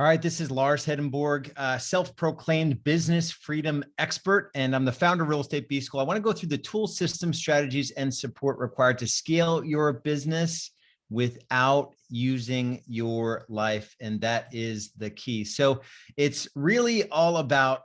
All right, this is Lars Hedenborg, self-proclaimed business freedom expert, and I'm the founder of Real Estate B School. I want to go through the tool, systems, strategies, and support required to scale your business without using your life, and that is the key. So it's really all about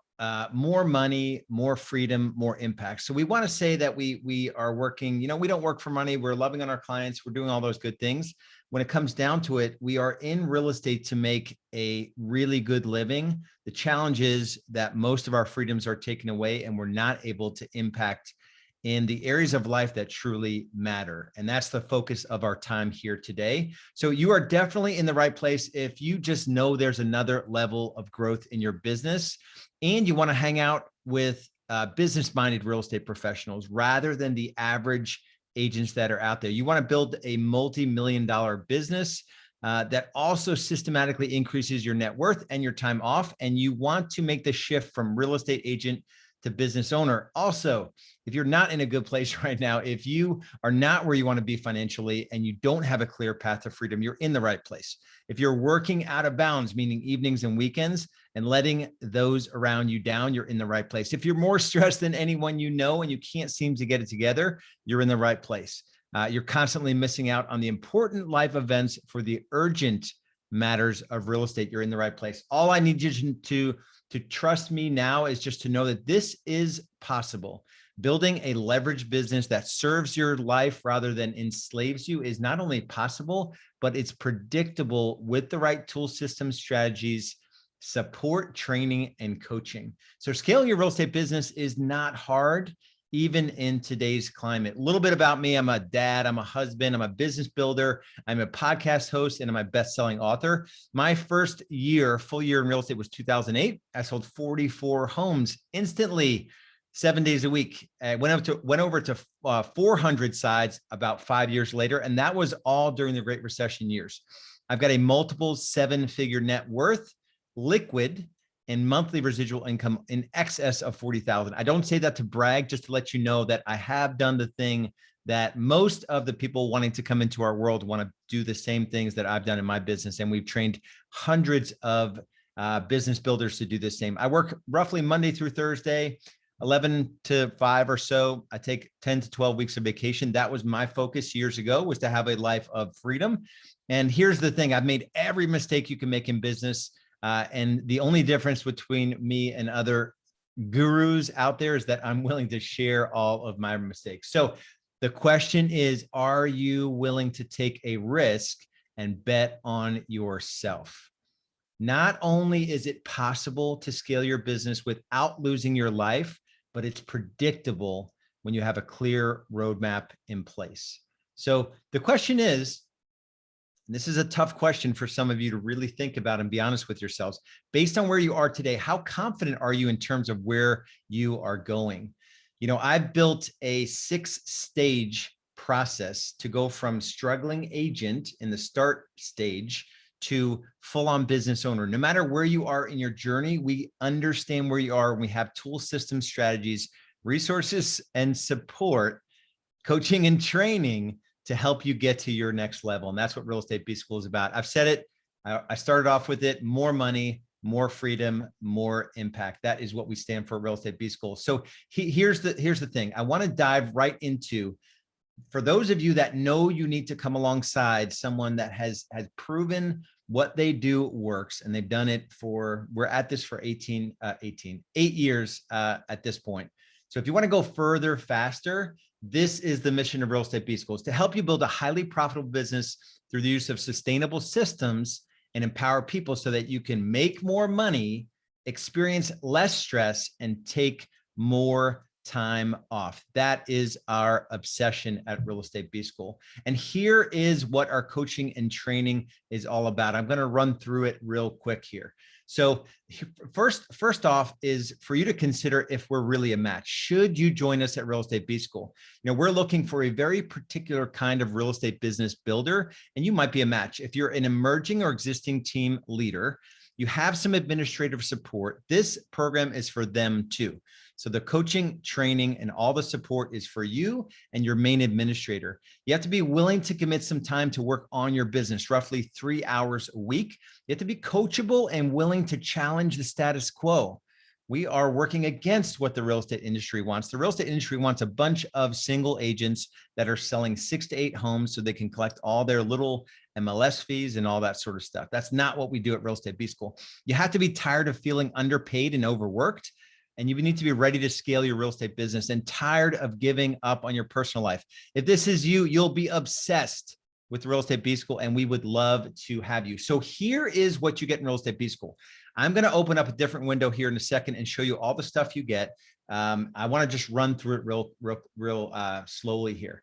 more money, more freedom, more impact. So we want to say that we are working, we don't work for money. We're loving on our clients. We're doing all those good things. When it comes down to it, we are in real estate to make a really good living. The challenge is that most of our freedoms are taken away and we're not able to impact in the areas of life that truly matter. And that's the focus of our time here today. So you are definitely in the right place if you just know there's another level of growth in your business and you want to hang out with business-minded real estate professionals rather than the average agents that are out there. You want to build a multi-million-dollar business that also systematically increases your net worth and your time off. And you want to make the shift from real estate agent to business owner. Also, if you're not in a good place right now, if you are not where you want to be financially and you don't have a clear path to freedom, you're in the right place. If you're working out of bounds, meaning evenings and weekends, and letting those around you down, you're in the right place. If you're more stressed than anyone you know and you can't seem to get it together, you're in the right place. You're constantly missing out on the important life events for the urgent matters of real estate. You're in the right place. All I need you to trust me now is just to know that this is possible. Building a leveraged business that serves your life rather than enslaves you is not only possible, but it's predictable with the right tool, systems, strategies, support, training, and coaching. So scaling your real estate business is not hard, even in today's climate. A little bit about me. I'm a dad, I'm a husband, I'm a business builder, I'm a podcast host, and I'm a best-selling author. My first full year in real estate was 2008. I sold 44 homes instantly, 7 days a week. I went over to 400 sides about 5 years later, and that was all during the Great Recession years. I've got a multiple seven-figure net worth, liquid, and monthly residual income in excess of 40,000. I don't say that to brag, just to let you know that I have done the thing that most of the people wanting to come into our world want to do, the same things that I've done in my business. And we've trained hundreds of business builders to do the same. I work roughly Monday through Thursday, 11 to 5 or so. I take 10 to 12 weeks of vacation. That was my focus years ago, was to have a life of freedom. And here's the thing. I've made every mistake you can make in business. And the only difference between me and other gurus out there is that I'm willing to share all of my mistakes. So the question is, are you willing to take a risk and bet on yourself? Not only is it possible to scale your business without losing your life, but it's predictable when you have a clear roadmap in place. So the question is, and this is a tough question for some of you to really think about and be honest with yourselves. Based on where you are today, how confident are you in terms of where you are going? I've built a 6-stage process to go from struggling agent in the start stage to full-on business owner. No matter where you are in your journey, we understand where you are. We have tool, systems, strategies, resources, and support, coaching and training to help you get to your next level. And that's what Real Estate B School is about. I've said it, I started off with it: more money, more freedom, more impact. That is what we stand for, Real Estate B School. So here's the thing. I want to dive right into, for those of you that know you need to come alongside someone that has proven what they do works, and they've done it we're at this for 8 years at this point. So if you want to go further, faster, this is the mission of Real Estate B School, is to help you build a highly profitable business through the use of sustainable systems and empower people so that you can make more money, experience less stress, and take more time off. That is our obsession at Real Estate B School. And here is what our coaching and training is all about. I'm going to run through it real quick here. So first off is for you to consider if we're really a match. Should you join us at Real Estate B School? We're looking for a very particular kind of real estate business builder, and you might be a match. If you're an emerging or existing team leader, you have some administrative support, this program is for them too. So the coaching, training, and all the support is for you and your main administrator. You have to be willing to commit some time to work on your business, roughly 3 hours a week. You have to be coachable and willing to challenge the status quo. We are working against what the real estate industry wants. The real estate industry wants a bunch of single agents that are selling 6 to 8 homes so they can collect all their little MLS fees and all that sort of stuff. That's not what we do at Real Estate B School. You have to be tired of feeling underpaid and overworked, and you need to be ready to scale your real estate business and tired of giving up on your personal life. If this is you, you'll be obsessed with Real Estate B School, and we would love to have you. So here is what you get in Real Estate B School. I'm going to open up a different window here in a second and show you all the stuff you get. I want to just run through it real slowly here.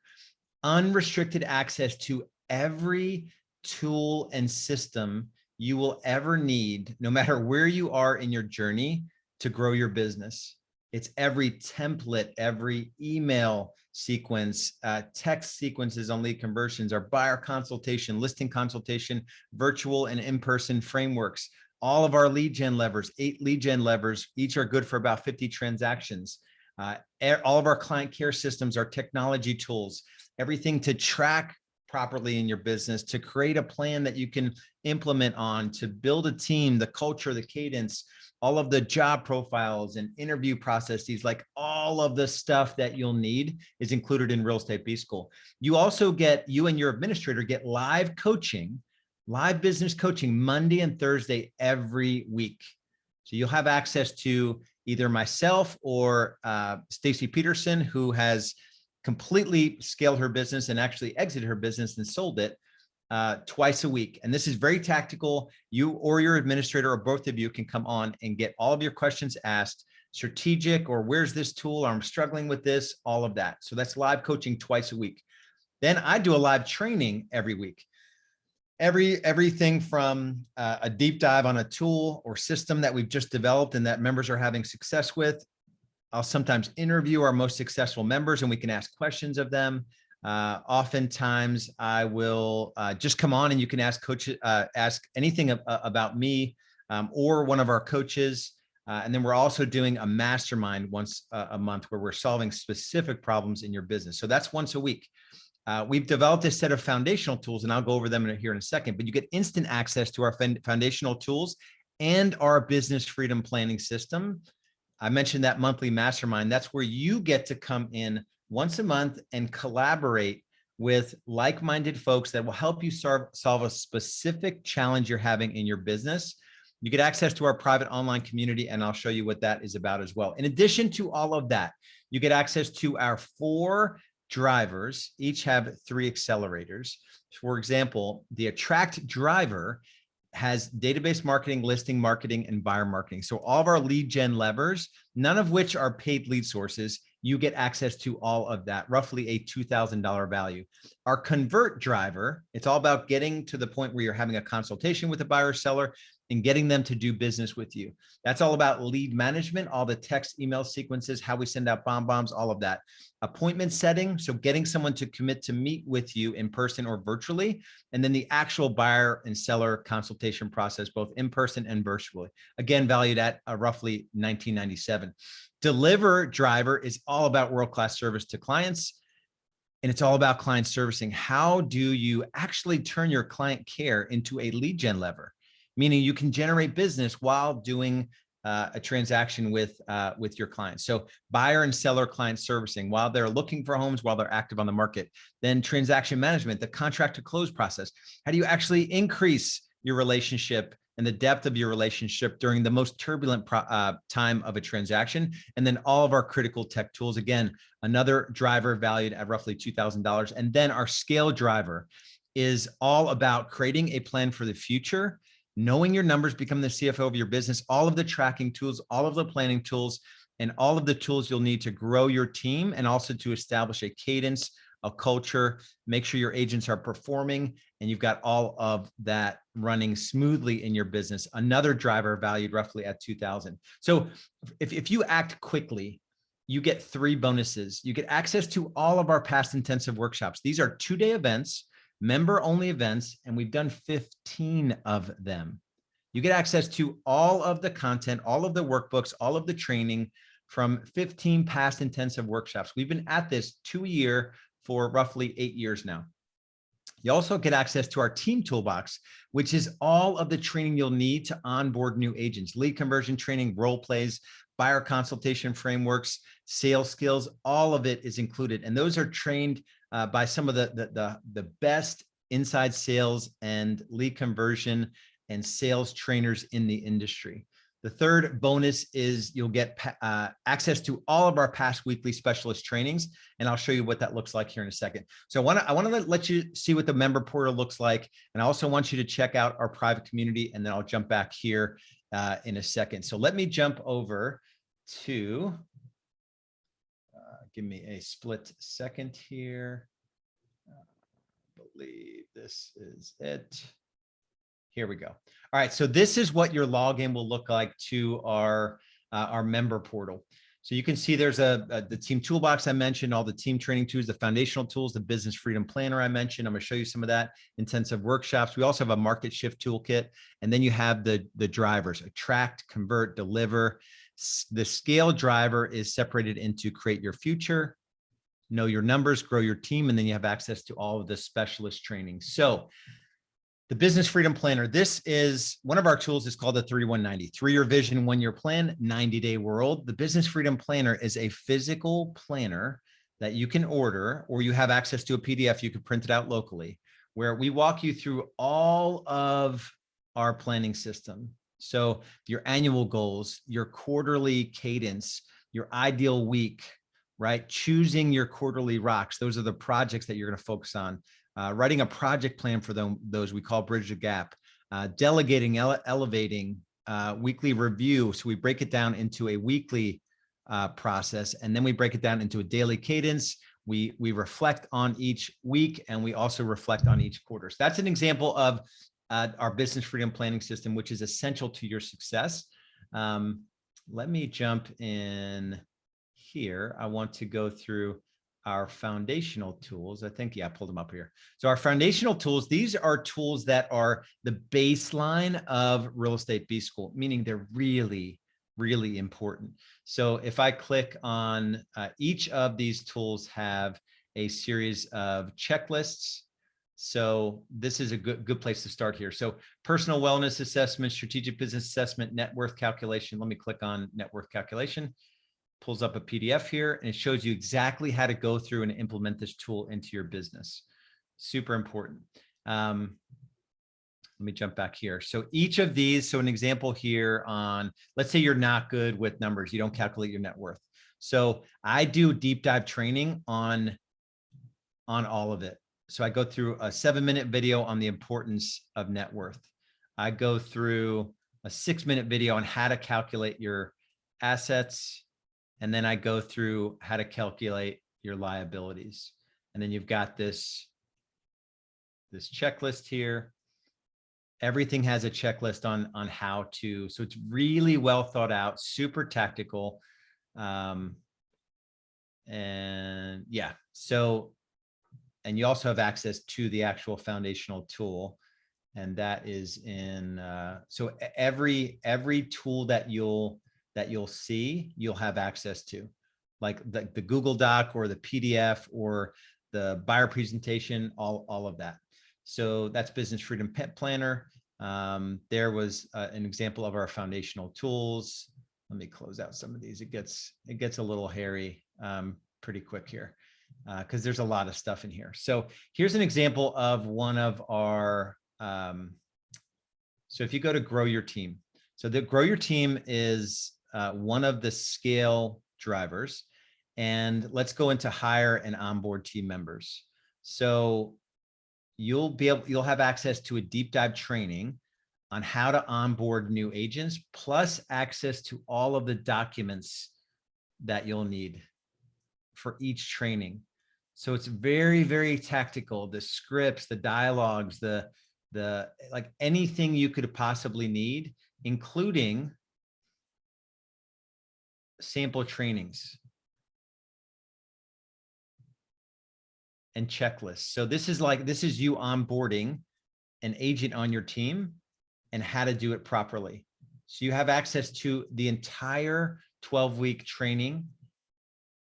Unrestricted access to every tool and system you will ever need, no matter where you are in your journey to grow your business. It's every template, every email sequence, text sequences on lead conversions, our buyer consultation, listing consultation, virtual and in-person frameworks, all of our lead gen levers, 8 lead gen levers, each are good for about 50 transactions. All of our client care systems, our technology tools, everything to track properly in your business, to create a plan that you can implement on, to build a team, the culture, the cadence, all of the job profiles and interview processes, like all of the stuff that you'll need is included in Real Estate B School. You also get, you and your administrator get live coaching, live business coaching Monday and Thursday every week. So you'll have access to either myself or Stacy Peterson, who has completely scaled her business and actually exited her business and sold it twice a week. And this is very tactical. You or your administrator or both of you can come on and get all of your questions asked, strategic, or where's this tool, or I'm struggling with this, all of that. So that's live coaching twice a week. Then I do a live training every week. Everything from a deep dive on a tool or system that we've just developed and that members are having success with. I'll sometimes interview our most successful members and we can ask questions of them. Oftentimes I will just come on and you can ask anything about me or one of our coaches. And then we're also doing a mastermind once a month where we're solving specific problems in your business. So that's once a week. We've developed a set of foundational tools, and I'll go over them here in a second, but you get instant access to our foundational tools and our business freedom planning system. I mentioned that monthly mastermind. That's where you get to come in once a month and collaborate with like-minded folks that will help you solve a specific challenge you're having in your business. You get access to our private online community, and I'll show you what that is about as well. In addition to all of that, you get access to our 4 drivers, each have 3 accelerators. For example, the Attract driver has database marketing, listing marketing, and buyer marketing. So all of our lead gen levers, none of which are paid lead sources, you get access to all of that, roughly a $2,000 value. Our Convert driver, it's all about getting to the point where you're having a consultation with a buyer or seller and getting them to do business with you. That's all about lead management, all the text, email sequences, how we send out bombs, all of that. Appointment setting, so getting someone to commit to meet with you in person or virtually, and then the actual buyer and seller consultation process, both in person and virtually. Again, valued at roughly $19.97. Deliver driver is all about world-class service to clients, and it's all about client servicing. How do you actually turn your client care into a lead gen lever? Meaning you can generate business while doing a transaction with your clients. So buyer and seller client servicing while they're looking for homes, while they're active on the market. Then transaction management, the contract to close process. How do you actually increase your relationship and the depth of your relationship during the most turbulent time of a transaction? And then all of our critical tech tools, again, another driver valued at roughly $2,000. And then our scale driver is all about creating a plan for the future, knowing your numbers, become the CFO of your business, all of the tracking tools, all of the planning tools, and all of the tools you'll need to grow your team and also to establish a cadence, a culture, make sure your agents are performing, and you've got all of that running smoothly in your business. Another driver valued roughly at $2,000. So if you act quickly, you get 3 bonuses. You get access to all of our past intensive workshops. These are 2-day events, member-only events, and we've done 15 of them. You get access to all of the content, all of the workbooks, all of the training, from 15 past intensive workshops. We've been at this 2 a year for roughly 8 years now. You also get access to our team toolbox, which is all of the training you'll need to onboard new agents, lead conversion training, role plays, buyer consultation frameworks, sales skills, all of it is included. And those are trained by some of the best inside sales and lead conversion and sales trainers in the industry. The third bonus is you'll get access to all of our past weekly specialist trainings, and I'll show you what that looks like here in a second. So I want to let you see what the member portal looks like, and I also want you to check out our private community, and then I'll jump back here in a second. So let me jump over to, give me a split second here. I believe this is it. Here we go. All right, so this is what your login will look like to our member portal. So you can see there's the team toolbox I mentioned, all the team training tools, the foundational tools, the business freedom planner I mentioned. I'm going to show you some of that, intensive workshops. We also have a market shift toolkit, and then you have the drivers: attract, convert, deliver. The scale driver is separated into create your future, know your numbers, grow your team, and then you have access to all of the specialist training. So the Business Freedom Planner, this is one of our tools, is called the 3190, 3-year vision, 1-year plan, 90-day world. The Business Freedom Planner is a physical planner that you can order, or you have access to a PDF, you can print it out locally, where we walk you through all of our planning system. So your annual goals, your quarterly cadence, your ideal week, right? Choosing your quarterly rocks. Those are the projects that you're going to focus on. Writing a project plan for those we call Bridge the Gap, delegating, elevating, weekly review. So we break it down into a weekly process, and then we break it down into a daily cadence. We reflect on each week, and we also reflect on each quarter. So that's an example of our business freedom planning system, which is essential to your success. Let me jump in here. I want to go through our foundational tools. I think, yeah, I pulled them up here. So our foundational tools, these are tools that are the baseline of Real Estate B School, meaning they're really, really important. So if I click on each of these tools have a series of checklists. So this is a good place to start here. So personal wellness assessment, strategic business assessment, net worth calculation. Let me click on net worth calculation. Pulls up a PDF here, and it shows you exactly how to go through and implement this tool into your business. Super important. Let me jump back here. So each of these, so an example here on, let's say you're not good with numbers, you don't calculate your net worth. So I do deep dive training on all of it. So I go through a 7-minute video on the importance of net worth. I go through a 6-minute video on how to calculate your assets. And then I go through how to calculate your liabilities. And then you've got this checklist here. Everything has a checklist on how to, so it's really well thought out, super tactical. And yeah, so, and you also have access to the actual foundational tool. And that is in, so every tool that you'll see, you'll have access to, like the Google Doc or the PDF or the buyer presentation, all of that. So that's Business Freedom Planner. There was an example of our foundational tools. Let me close out some of these. It gets a little hairy pretty quick here because there's a lot of stuff in here. So here's an example of one of our, so if you go to grow your team, so the grow your team is one of the scale drivers. And let's go into hire and onboard team members. So you'll have access to a deep dive training on how to onboard new agents, plus access to all of the documents that you'll need for each training. So it's very, very tactical. The scripts, the dialogues, the like anything you could possibly need, including sample trainings and checklists. So this is you onboarding an agent on your team and how to do it properly. So you have access to the entire 12-week training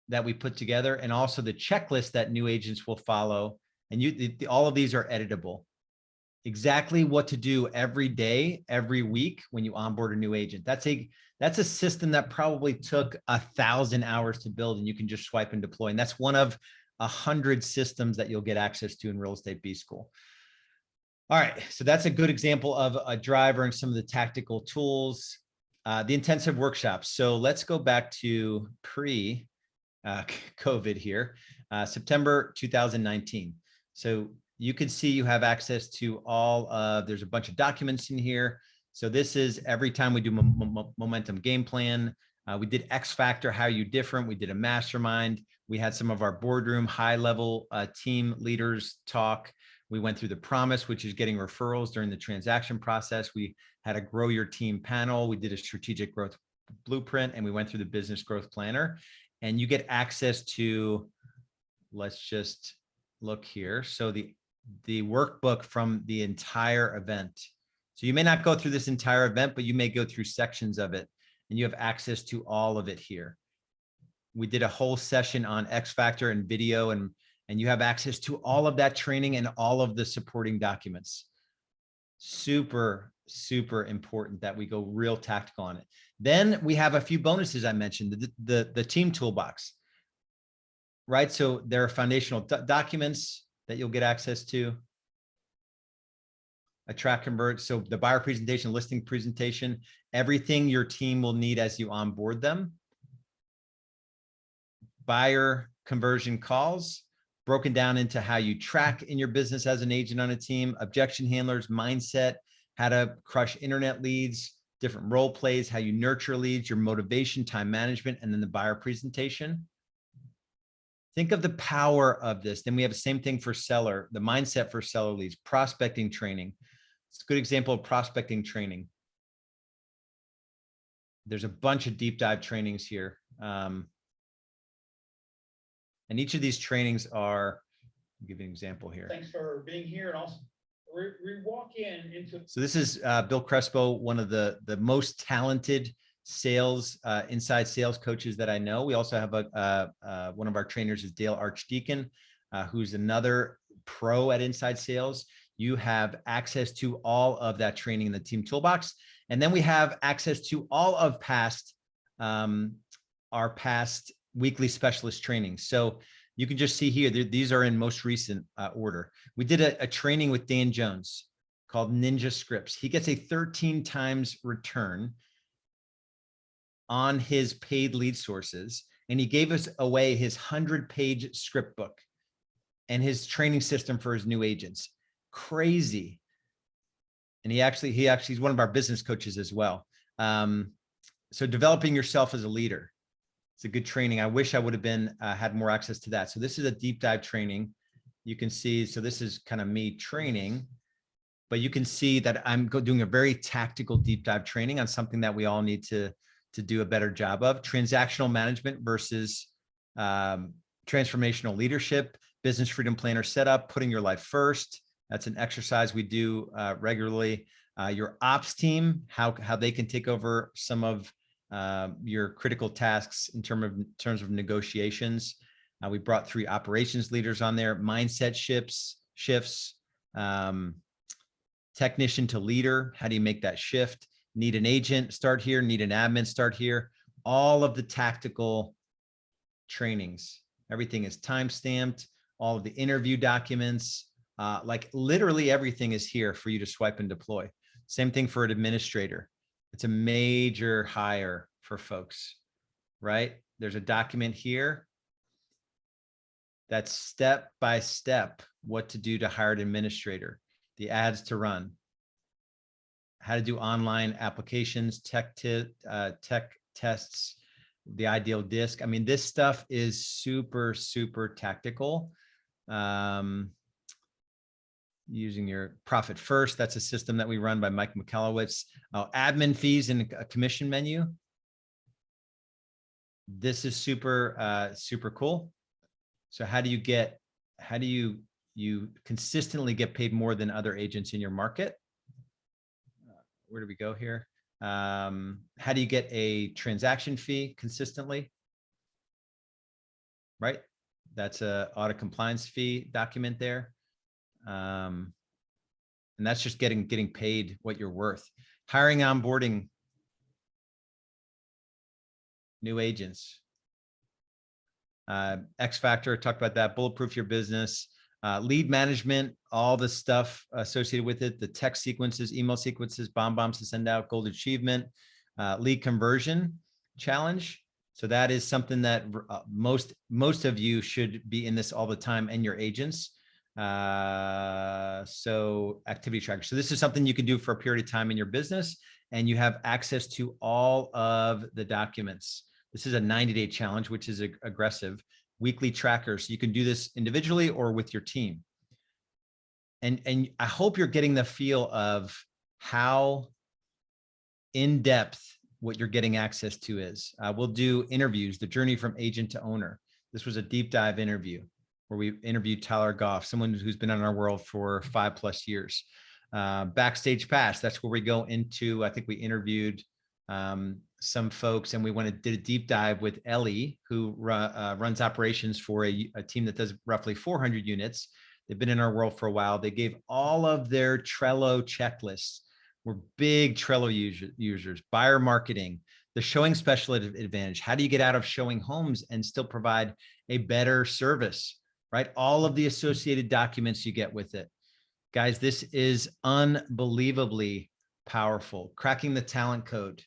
that we put together, and also the checklist that new agents will follow. And all of these are editable. Exactly what to do every day, every week when you onboard a new agent. That's a system that probably took 1,000 hours to build, and you can just swipe and deploy. And that's one of 100 systems that you'll get access to in Real Estate B School. All right, so that's a good example of a driver and some of the tactical tools. The intensive workshops. So let's go back to pre-COVID here, September 2019. So you can see you have access to all of, there's a bunch of documents in here. So this is every time we do momentum game plan. We did X Factor, how are you different? We did a mastermind. We had some of our boardroom high level team leaders talk. We went through the promise, which is getting referrals during the transaction process. We had a grow your team panel. We did a strategic growth blueprint, and we went through the business growth planner. And you get access to, let's just look here. So the workbook from the entire event. So you may not go through this entire event, but you may go through sections of it, and you have access to all of it here. We did a whole session on X Factor and video, and you have access to all of that training and all of the supporting documents. Super, super important that we go real tactical on it. Then we have a few bonuses I mentioned, the team toolbox, right? So there are foundational documents that you'll get access to. Attract, convert. So the buyer presentation, listing presentation, everything your team will need as you onboard them. Buyer conversion calls, broken down into how you track in your business as an agent on a team, objection handlers, mindset, how to crush internet leads, different role plays, how you nurture leads, your motivation, time management, and then the buyer presentation. Think of the power of this. Then we have the same thing for seller, the mindset for seller leads, prospecting training. It's a good example of prospecting training. There's a bunch of deep dive trainings here. And each of these trainings are, I'll give you an example here. Thanks for being here. And also we walk into. So this is Bill Crespo, one of the most talented sales, inside sales coaches that I know. We also have one of our trainers is Dale Archdeacon, who's another pro at inside sales. You have access to all of that training in the team toolbox. And then we have access to all of our past weekly specialist trainings. So you can just see here, these are in most recent order. We did a training with Dan Jones called Ninja Scripts. He gets a 13 times return on his paid lead sources. And he gave us away his 100-page script book and his training system for his new agents. Crazy. And he's one of our business coaches as well. So developing yourself as a leader. It's a good training. I wish I would have been had more access to that. So this is a deep dive training. You can see, so this is kind of me training, but you can see that I'm doing a very tactical deep dive training on something that we all need to do a better job of. Transactional management versus transformational leadership, business freedom planner setup, putting your life first. That's an exercise we do regularly. Your ops team, how they can take over some of your critical tasks in terms of negotiations. We brought 3 operations leaders on there, mindset shifts, technician to leader. How do you make that shift? Need an agent, start here. Need an admin, start here. All of the tactical trainings. Everything is time-stamped. All of the interview documents, like literally everything is here for you to swipe and deploy. Same thing for an administrator. It's a major hire for folks, right? There's a document here that's step by step what to do to hire an administrator, the ads to run, how to do online applications, tech tests, the ideal disc. I mean, this stuff is super, super tactical. Using your profit first. That's a system that we run by Mike McAllowitz. Admin fees and a commission menu. This is super, super cool. So how do you consistently get paid more than other agents in your market? Where do we go here? How do you get a transaction fee consistently? Right? That's a audit compliance fee document there. And that's just getting paid what you're worth. Hiring, onboarding new agents. X Factor, talked about that. Bulletproof your business. Lead management, all the stuff associated with it, the text sequences, email sequences, bombs to send out, gold achievement, lead conversion challenge. So that is something that most of you should be in this all the time, and your agents. So activity tracker. So this is something you can do for a period of time in your business, and you have access to all of the documents. This is a 90-day challenge, which is aggressive. Weekly trackers. You can do this individually or with your team. And I hope you're getting the feel of how in-depth what you're getting access to is. We'll do interviews, the journey from agent to owner. This was a deep dive interview where we interviewed Tyler Goff, someone who's been in our world for 5+ years. Backstage pass, that's where we go into, I think we interviewed some folks, and we did a deep dive with Ellie, who runs operations for a team that does roughly 400 units. They've been in our world for a while. They gave all of their Trello checklists. We're big Trello users, buyer marketing, the showing special advantage. How do you get out of showing homes and still provide a better service, right? All of the associated documents you get with it. Guys, this is unbelievably powerful. Cracking the talent code.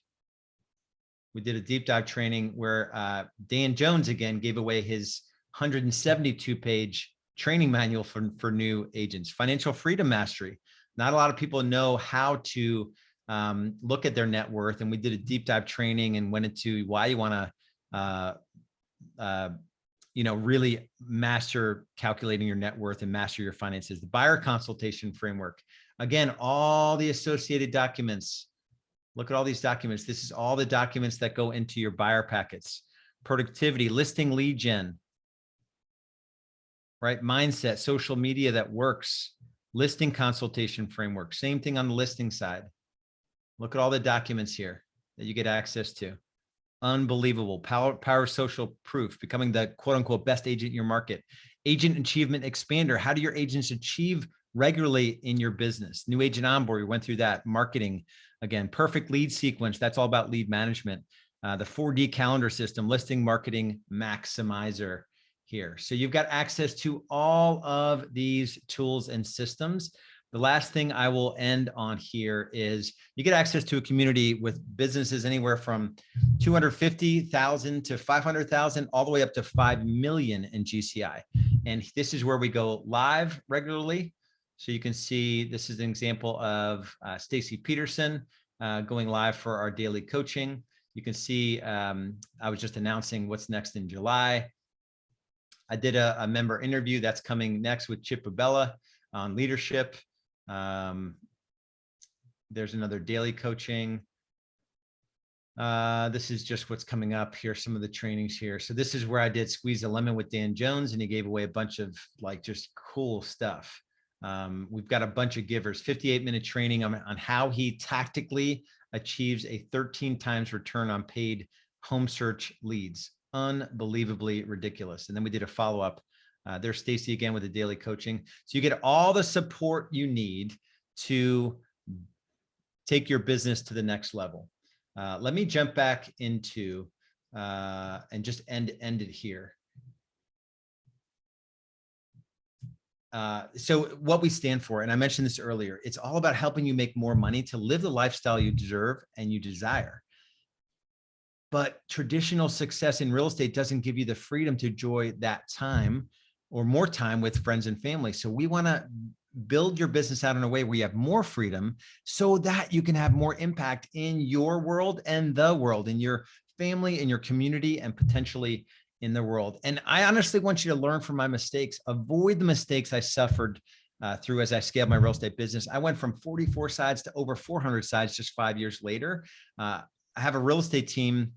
We did a deep dive training where Dan Jones, again, gave away his 172-page training manual for new agents. Financial freedom mastery. Not a lot of people know how to look at their net worth. And we did a deep dive training and went into why you want to, really master calculating your net worth and master your finances. The buyer consultation framework. Again, all the associated documents. Look at all these documents. This is all the documents that go into your buyer packets. Productivity, listing lead gen, right? Mindset, social media that works, listing consultation framework. Same thing on the listing side. Look at all the documents here that you get access to. Unbelievable. Power social proof, becoming the quote unquote best agent in your market. Agent achievement expander. How do your agents achieve regularly in your business? New agent onboard, we went through that. Marketing, again, perfect lead sequence. That's all about lead management. The 4D calendar system, listing marketing maximizer here. So you've got access to all of these tools and systems. The last thing I will end on here is you get access to a community with businesses anywhere from 250,000 to 500,000, all the way up to 5 million in GCI. And this is where we go live regularly. So you can see, this is an example of Stacy Peterson going live for our daily coaching. You can see, I was just announcing what's next in July. I did a member interview that's coming next with Chip Abella on leadership. There's another daily coaching. This is just what's coming up here, some of the trainings here. So this is where I did Squeeze a Lemon with Dan Jones, and he gave away a bunch of just cool stuff. We've got a bunch of givers, 58-minute training on how he tactically achieves a 13 times return on paid home search leads. Unbelievably ridiculous. And then we did a follow-up. There's Stacy again with the daily coaching. So you get all the support you need to take your business to the next level. Let me jump back into and just end it here. So what we stand for, and I mentioned this earlier, it's all about helping you make more money to live the lifestyle you deserve and you desire. But traditional success in real estate doesn't give you the freedom to enjoy that time or more time with friends and family. So we want to build your business out in a way where you have more freedom so that you can have more impact in your world and the world, in your family, in your community, and potentially in the world. And I honestly want you to learn from my mistakes, avoid the mistakes I suffered through as I scaled my real estate business. I went from 44 sides to over 400 sides just 5 years later. I have a real estate team.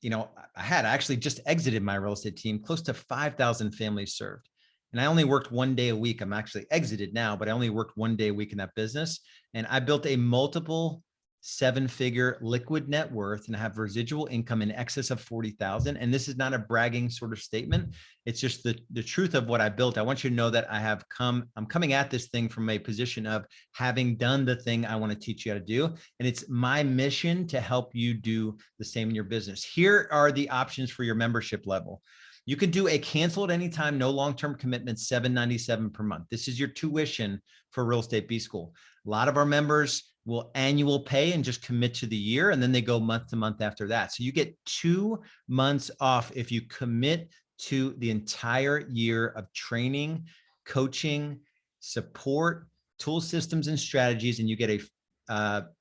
I actually just exited my real estate team, close to 5,000 families served. And I only worked 1 day a week. I'm actually exited now, but I only worked 1 day a week in that business. And I built a multiple seven-figure liquid net worth and have residual income in excess of 40,000. And this is not a bragging sort of statement. It's just the truth of what I built. I want you to know that I'm coming at this thing from a position of having done the thing I want to teach you how to do. And it's my mission to help you do the same in your business. Here are the options for your membership level. You can do a cancel at any time, no long-term commitment, $797 per month. This is your tuition for Real Estate B School. A lot of our members will annual pay and just commit to the year, and then they go month to month after that. So you get 2 months off if you commit to the entire year of training, coaching, support, tool systems, and strategies, and you get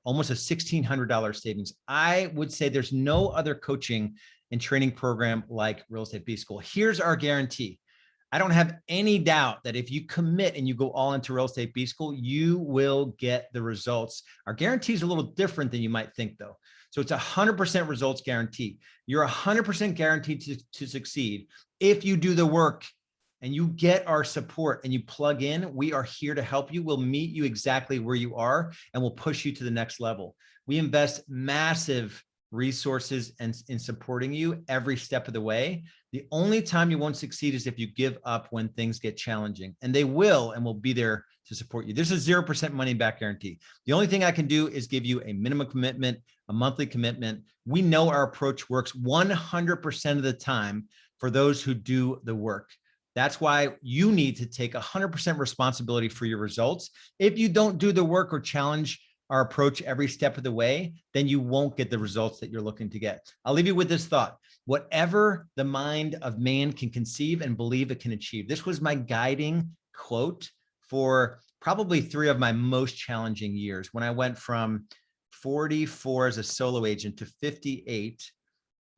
almost a $1,600 savings. I would say there's no other coaching and training program like Real Estate B School. Here's our guarantee. I don't have any doubt that if you commit and you go all into Real Estate B School, you will get the results. Our guarantee is a little different than you might think, though. So it's 100% results guarantee. You're 100% guaranteed to succeed if you do the work and you get our support and you plug in. We are here to help you. We'll meet you exactly where you are and we'll push you to the next level. We invest massive resources and in supporting you every step of the way. The only time you won't succeed is if you give up when things get challenging, and they will, and we'll be there to support you. There's a 0% money back guarantee. The only thing I can do is give you a minimum commitment, a monthly commitment. We know our approach works 100% of the time for those who do the work. That's why you need to take 100% responsibility for your results. If you don't do the work or challenge our approach every step of the way, then you won't get the results that you're looking to get. I'll leave you with this thought. Whatever the mind of man can conceive and believe it can achieve. This was my guiding quote for probably 3 of my most challenging years. When I went from 44 as a solo agent to 58,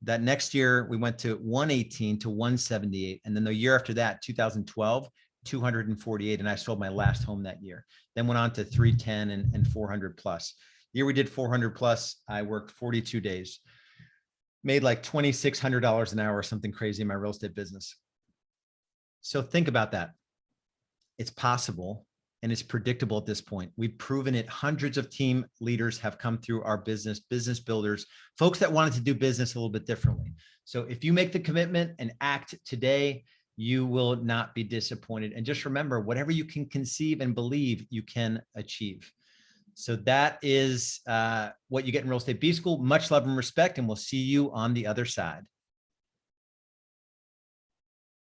that next year we went to 118 to 178. And then the year after that, 2012, 248. And I sold my last home that year. Then went on to 310 and 400 plus. The year we did 400 plus, I worked 42 days, made like $2,600 an hour or something crazy in my real estate business. So think about that. It's possible and it's predictable at this point. We've proven it. Hundreds of team leaders have come through our business builders, folks that wanted to do business a little bit differently. So if you make the commitment and act today, you will not be disappointed. And just remember, whatever you can conceive and believe, you can achieve. So that is what you get in Real Estate B School. Much love and respect, and we'll see you on the other side.